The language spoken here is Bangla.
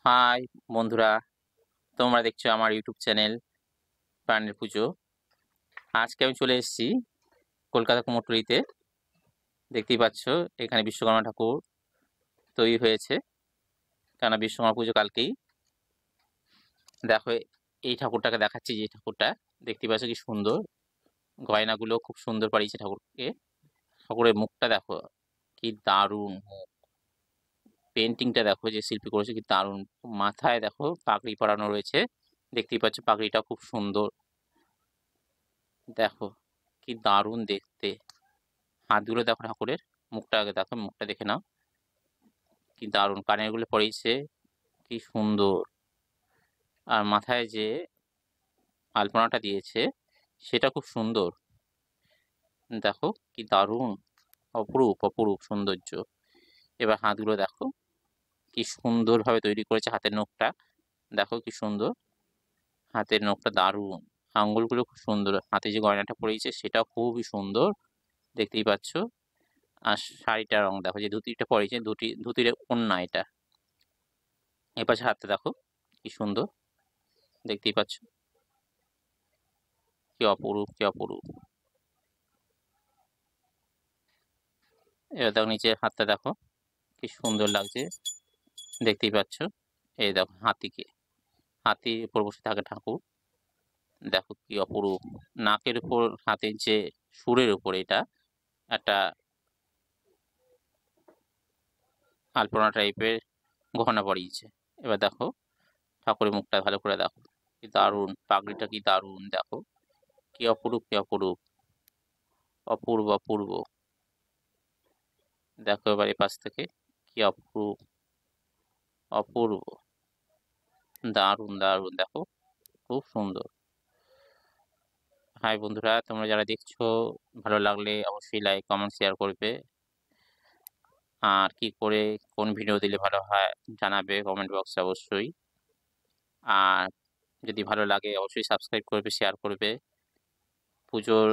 হাই বন্ধুরা, তোমরা দেখছো আমার ইউটিউব চ্যানেল প্রাণের পুজো। আজকে আমি চলে এসেছি কলকাতা কুমোরটুলিতে। দেখতেই পাচ্ছ এখানে বিশ্বকর্মা ঠাকুর তৈরি হয়েছে, কেন বিশ্বকর্মা পুজো কালকেই। দেখো এই ঠাকুরটাকে দেখাচ্ছি, যে ঠাকুরটা দেখতেই পাচ্ছ কি সুন্দর, গয়নাগুলো খুব সুন্দর পাড়িয়েছে ঠাকুরকে। ঠাকুরের মুখটা দেখো কি দারুণ মুখ, পেন্টিংটা দেখো যে শিল্পী করেছে কি দারুণ। মাথায় দেখো পাগড়ি পরানো রয়েছে, দেখতেই পাচ্ছ পাগড়িটা খুব সুন্দর। দেখো কি দারুণ দেখতে, হাতগুলো দেখো ঠাকুরের, মুখটা আগে দেখো, মুখটা দেখে নাও কি দারুণ। কানের গুলো পরিয়েছে কি সুন্দর, আর মাথায় যে আলপনাটা দিয়েছে সেটা খুব সুন্দর। দেখো কি দারুণ, অপরূপ অপরূপ সৌন্দর্য। এবার হাতগুলো দেখো কি সুন্দর ভাবে তৈরি করেছে, হাতের নখটা দেখো কি সুন্দর, হাতের নখটা দারুণ, আঙ্গুলগুলো খুব সুন্দর, হাতে যে গয়নাটা পরিয়েছে সেটাও খুবই সুন্দর, দেখতেই পাচ্ছ। আর শাড়িটার রং দেখো, যে ধুতিটা পরিয়েছে, ধুতির ওড়না এটা। এপাশে হাতটা দেখো কি সুন্দর, দেখতেই পাচ্ছ কি অপরূপ কি অপরূপ। এবার দেখো নিচে হাতটা দেখো কি সুন্দর লাগছে, দেখতেই পাচ্ছ। এই দেখো হাতির উপর বসে থাকে ঠাকুর, দেখো কি অপরূপ। নাকের উপর হাতের যে সুরের উপর এটা একটা আলপনা টাইপের গহনা পরিয়েছে। এবার দেখো ঠাকুরের মুখটা ভালো করে দেখো, কি দারুণ, পাগড়িটা কি দারুণ, দেখো কি অপরূপ কি অপরূপ, অপূর্ব অপূর্ব। দেখো এবার এপাশ থেকে কি অপরূপ অপূর্ব, দারুণ দারুণ, দেখো খুব সুন্দর। হাই বন্ধুরা, তোমরা যারা দেখছো, ভালো লাগলে অবশ্যই লাইক কমেন্ট শেয়ার করবে। আর কি করে কোন ভিডিও দিলে ভালো হয় জানাবে কমেন্ট বক্সে অবশ্যই। আর যদি ভালো লাগে অবশ্যই সাবস্ক্রাইব করবে, শেয়ার করবে। পুজোর